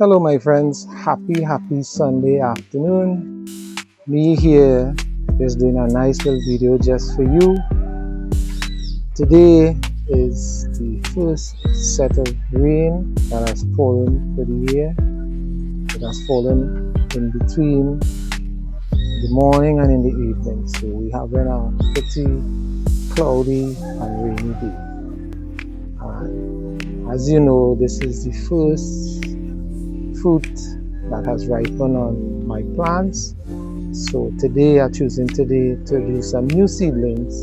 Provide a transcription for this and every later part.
Hello, my friends. Happy Sunday afternoon. Me here is doing a nice little video just for you. Today is the first set of rain that has fallen for the year. It has fallen in between the morning and in the evening. So we have a pretty cloudy and rainy day. As you know, this is the first fruit that has ripened on my plants. So today I'm choosing to do some new seedlings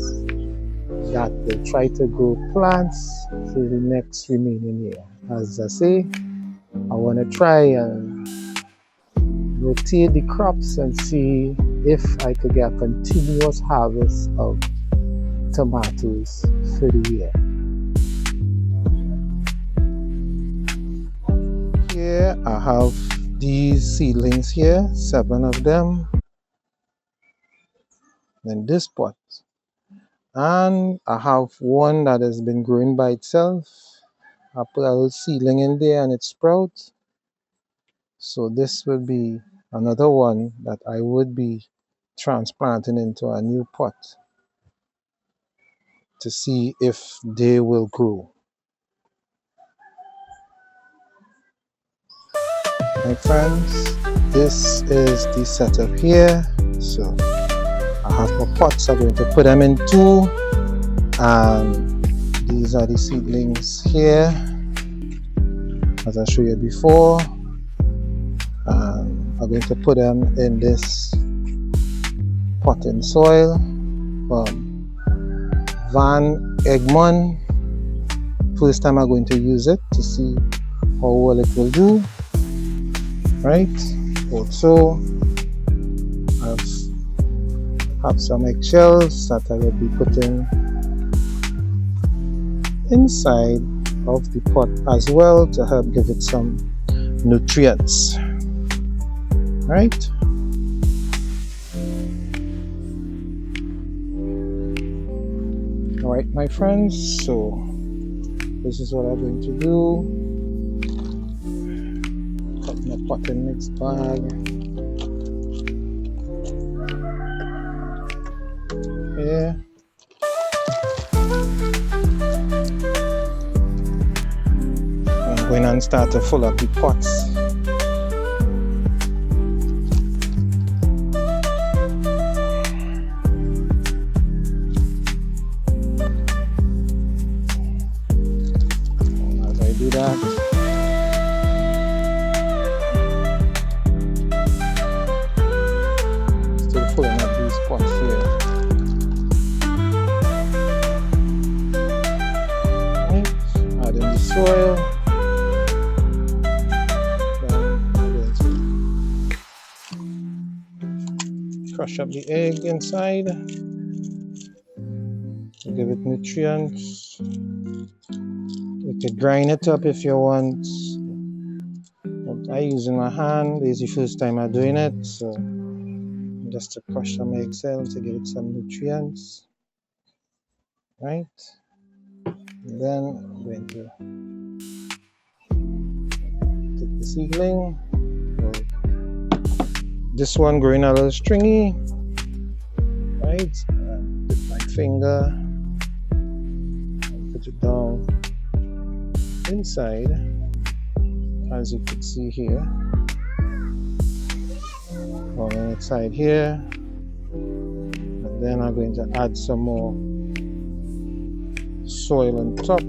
that will try to grow plants for the next remaining year. As I say, I want to try and rotate the crops and see if I could get a continuous harvest of tomatoes for the year. Here I have these seedlings here, 7 of them in this pot, and I have one that has been growing by itself. I put a little seedling in there and it sprouts. So this will be another one that I would be transplanting into a new pot to see if they will grow. My friends, this is the setup here. So I have my pots. I'm going to put them in 2, and these are the seedlings here, as I showed you before. I'm going to put them in this potting soil from Van Egmond. First time I'm going to use it to see how well it will do. Right? Also, I have some eggshells that I will be putting inside of the pot as well to help give it some nutrients. Right? Alright, my friends, so this is what I'm going to do. Put my pot in mix bag here. I'm going to start to fill up the pots. As I do that, filling up these pots here. Right. Add in the soil. Then I'm going to crush up the egg inside to give it nutrients. You could grind it up if you want. But I use my hand. This is the first time I'm doing it, so just to crush some egg cells to give it some nutrients. Right? And then I'm going to take the seedling. This one growing a little stringy. Right? And with my finger, and put it down inside, as you can see here. On the side here, and then I'm going to add some more soil on top.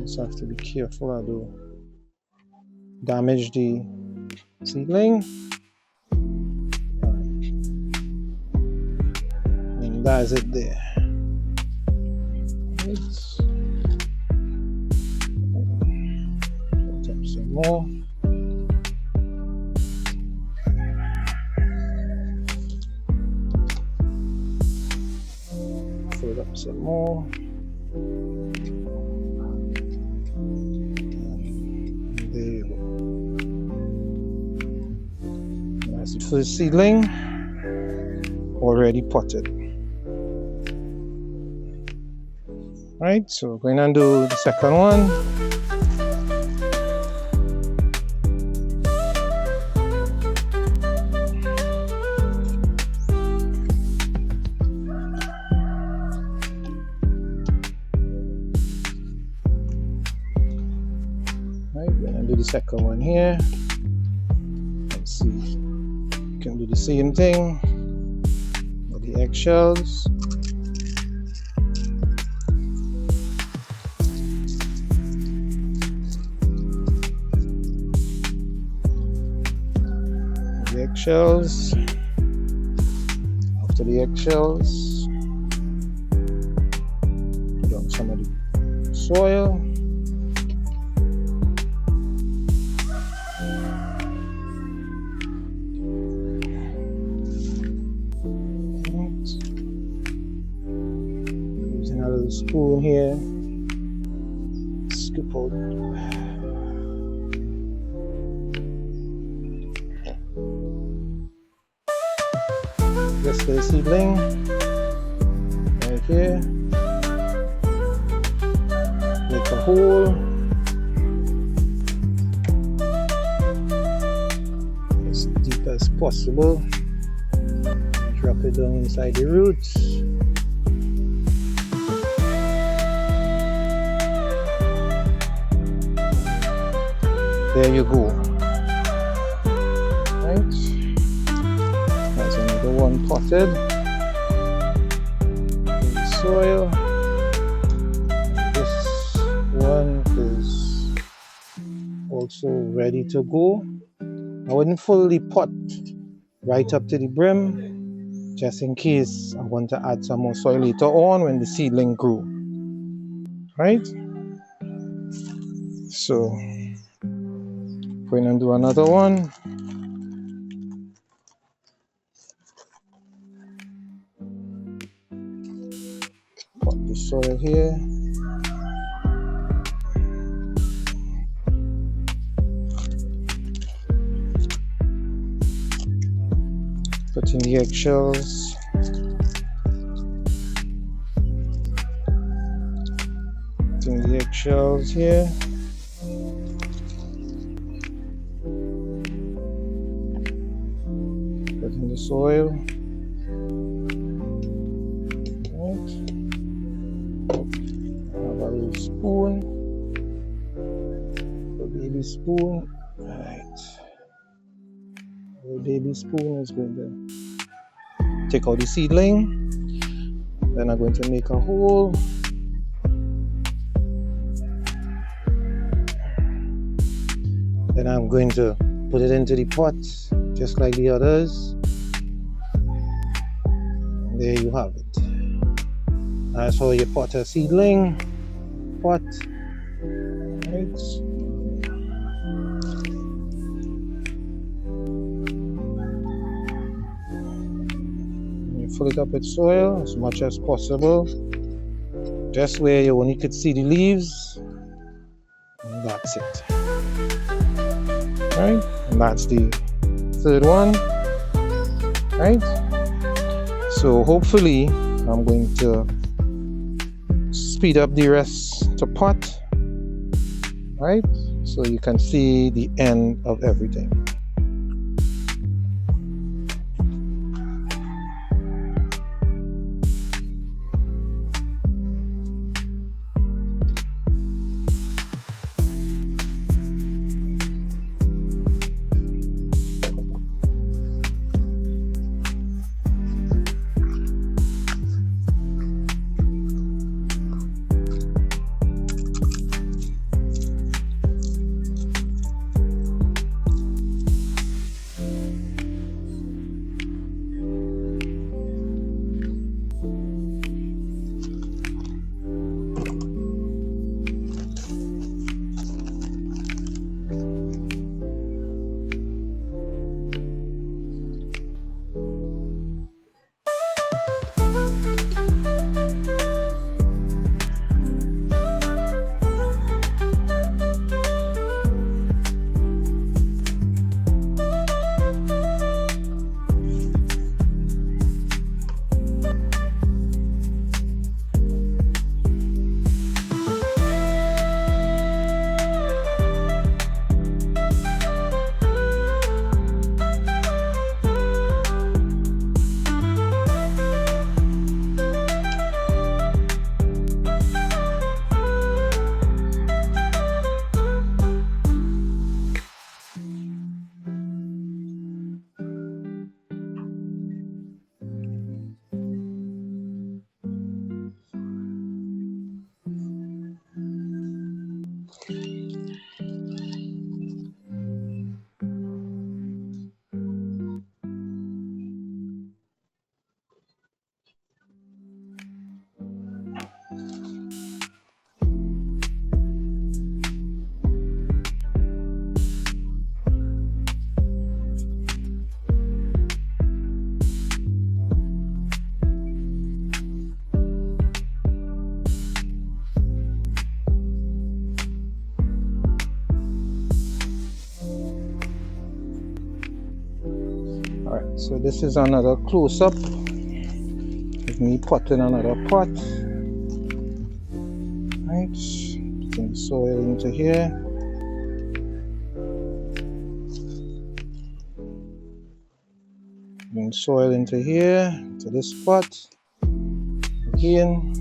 Just have to be careful I don't damage the seedling. And that's it there. Right. Some more. Fill it up some more. And there you go. That's the first seedling already potted. Right, so we're going to do the second one. Right, we're going to do the second one here. Let's see, you can do the same thing with the eggshells. The eggshells. After the eggshells, put on some of the soil. Using a little spoon here, scoop out. Just the seedling right here. Make a hole as deep as possible. Drop it down inside the roots. There you go. Right. That's another one potted. Soil. This one is also ready to go. I wouldn't fully pot right up to the brim, just in case I want to add some more soil later on when the seedling grew. Right? So, going to do another one. Pot the soil here. Put in the eggshells. Put in the eggshells here. Put in the soil. Right. Have a little spoon. A baby spoon. Right. The baby spoon is going to take out the seedling. Then I'm going to make a hole. Then I'm going to put it into the pot just like the others. And there you have it. That's how you pot a seedling pot. Right. Fill it up with soil as much as possible, just where you only could see the leaves, and that's it. Right, and that's the third one. Right, so hopefully I'm going to speed up the rest to pot, right, so you can see the end of everything. Alright, so this is another close-up of me potting another pot. Right, putting soil into here. Putting soil into here, to this pot. Again.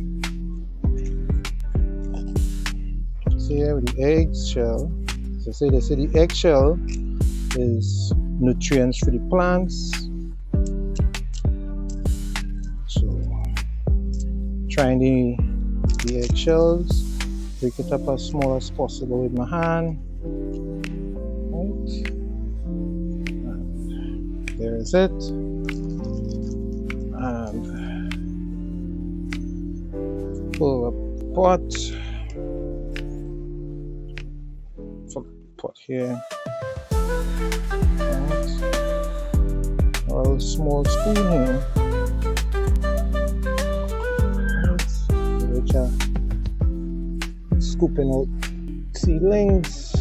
Here with the eggshell. So say they say the eggshell is nutrients for the plants. So trying the eggshells, break it up as small as possible with my hand. Right. And there is it. And pull up the pot. Pot here. Right. A little small spoon here. Right. Which are scooping out seedlings.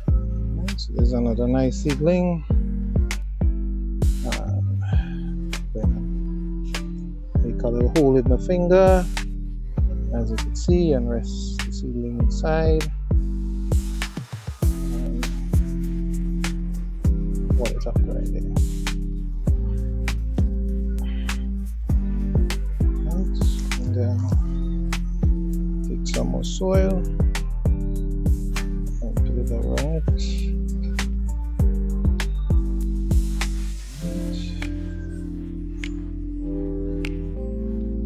Right. So there's another nice seedling. Make a little hole with my finger, as you can see, and rest the seedling inside. It up right there. Right. And then take some more soil and put it around it.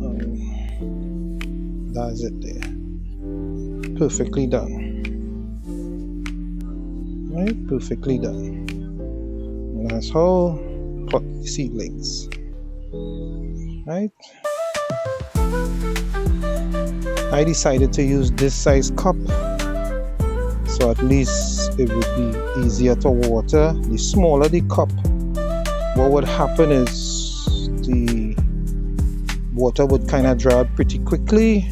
And that's it there. Perfectly done. Right, perfectly done. That's how pot seedlings. Right? I decided to use this size cup, so at least it would be easier to water. The smaller the cup, what would happen is the water would kind of dry out pretty quickly,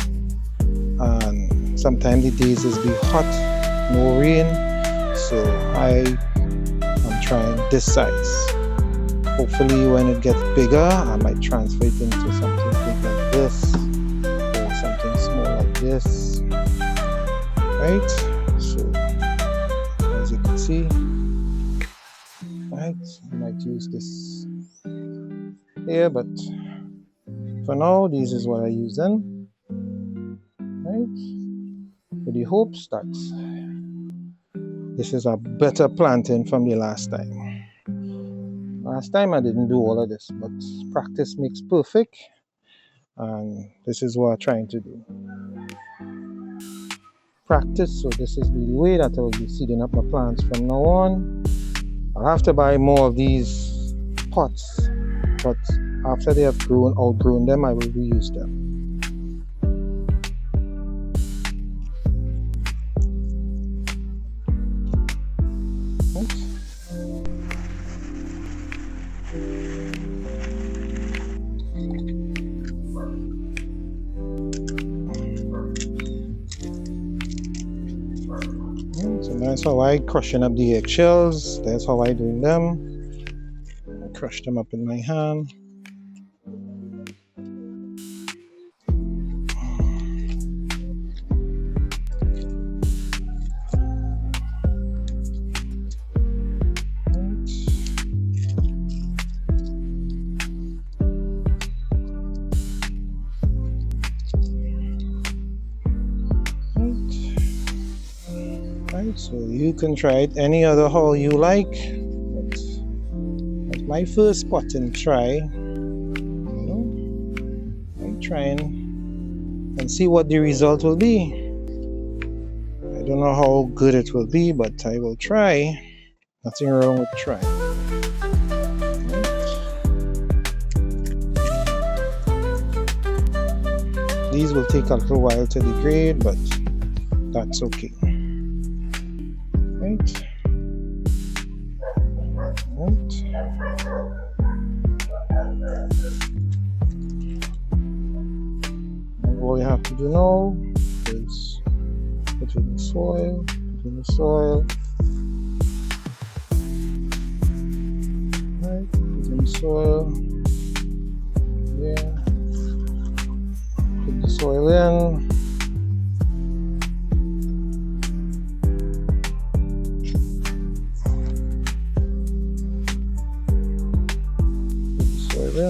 and sometimes the days is be hot, no rain, so I'm trying this size. Hopefully when it gets bigger, I might transfer it into something big like this, or something small like this. Right? So as you can see, right, I might use this here, but for now, this is what I use then. Right? With the hopes that this is a better planting from the last time. Last time I didn't do all of this, but practice makes perfect, and this is what I'm trying to do. Practice, so this is the way that I will be seeding up my plants from now on. I'll have to buy more of these pots, but after they have outgrown them, I will reuse them. So that's how I crushing up the eggshells. That's how I doing them. I crush them up in my hand. So you can try it any other how you like, but that's my first potting try. I'm trying and see what the result will be. don't know how good it will be, but I will try. Nothing wrong with trying. These will take a little while to degrade, but that's okay. Right. And all you have to do now is put in the soil, right, put in the soil, yeah, put the soil in, put the soil in.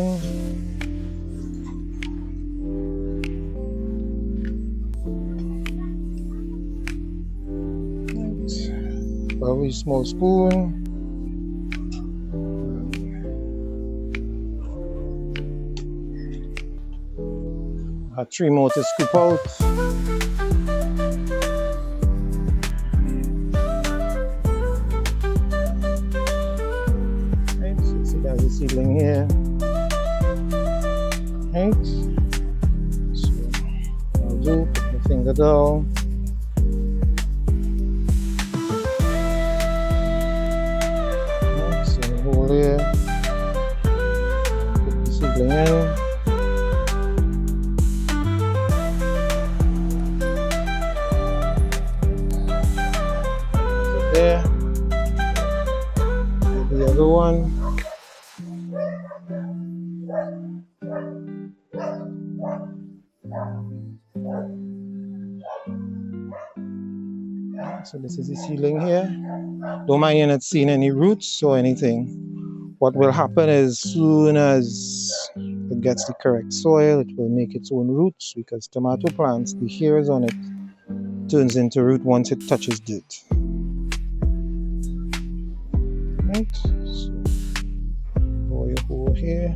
Probably a small spoon. I have 3 more to scoop out. Right, so see there's a seedling here. Right, so I'll do, put my finger down. Here, put the seedling in. So there, and the other one. So this is the seedling here. Don't mind you're not seeing any roots or anything. What will happen is, soon as it gets the correct soil, it will make its own roots, because tomato plants, the hairs on it turns into root once it touches dirt. Right, so pour your hole here.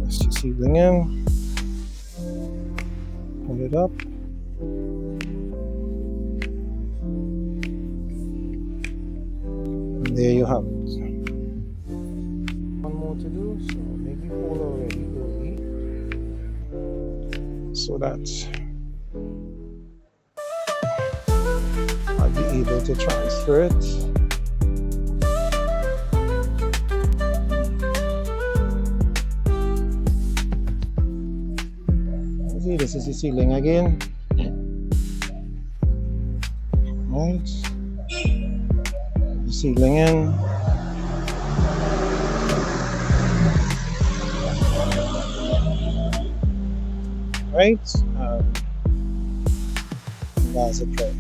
Let's just seedling in. Pull it up. And there you have it. One more to do, so maybe hole already early, so that I'll be able to transfer it. See, this is the seedling again. Right, the seedling in. Right, that's it. Right.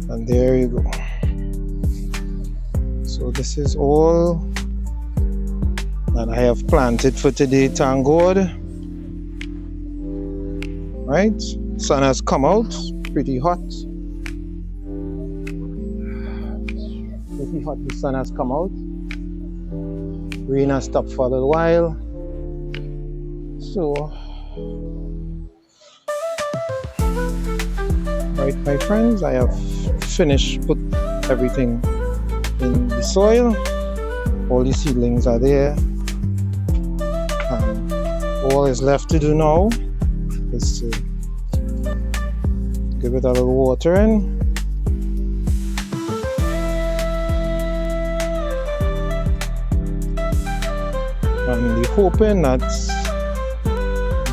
And there you go. So this is all that I have planted for today, thank God. Right, sun has come out, pretty hot. Pretty hot, the sun has come out. Rain has stopped for a little while. So, right, my friends, I have finished put everything in the soil. All the seedlings are there, and all is left to do now is to give it a little water in, and we're hoping that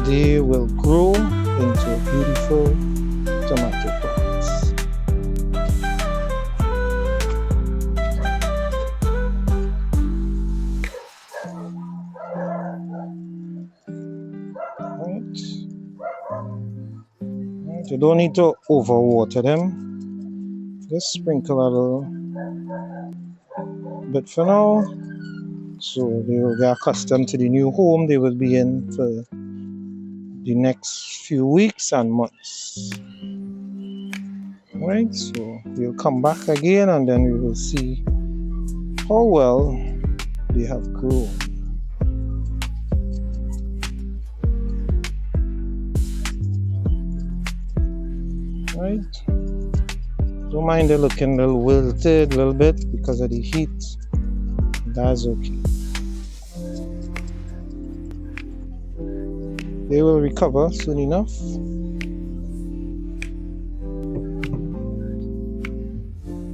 they will grow into beautiful tomato plants. Right. You don't need to overwater them. Just sprinkle a little bit for now, so they will get accustomed to the new home they will be in for the next few weeks and months. Right, so we'll come back again and then we will see how well they have grown. Right, don't mind it looking a little wilted a little bit because of the heat. That's okay. They will recover soon enough.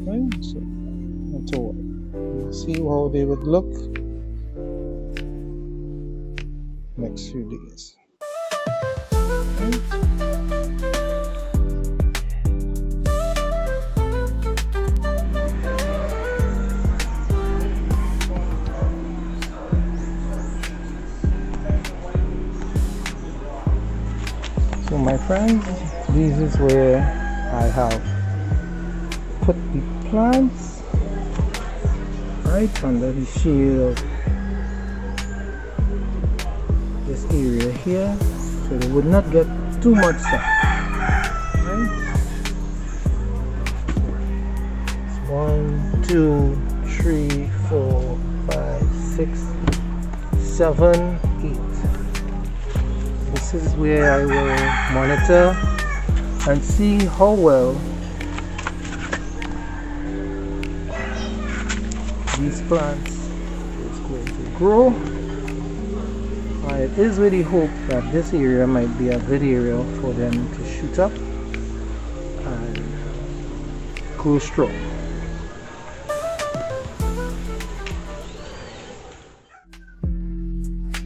Right, so not to worry. We'll see how they would look next few days. Right. So my friends, this is where I have put the plants right under the shade of this area here, so they would not get too much sun. Right? 1, 2, 3, 4, 5, 6, 7, 8. This is where I will monitor and see how well these plants is going to grow. It is with the hope that this area might be a good area for them to shoot up and grow strong.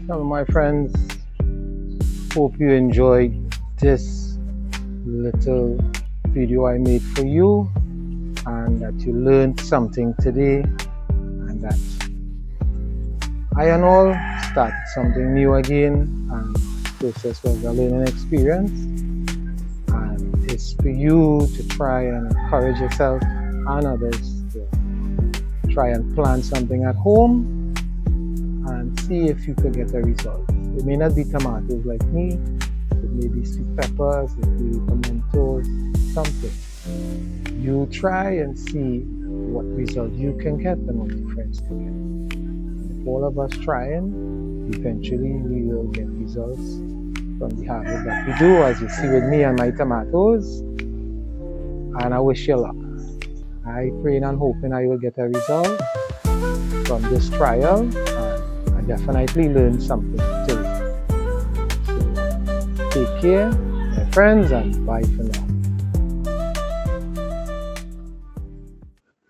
Well, my friends, hope you enjoyed this little video I made for you and that you learned something today and that I and all started something new again, and the process was a learning experience, and it's for you to try and encourage yourself and others to try and plan something at home and see if you could get a result. It may not be tomatoes like me, it may be sweet peppers, it may be pimentos, something. You try and see what result you can get and what your friends can get. If all of us trying, eventually we will get results from the harvest that we do, as you see with me and my tomatoes. And I wish you luck. I praying and hoping I will get a result from this trial, and I definitely learned something today. So take care, my friends, and bye for now.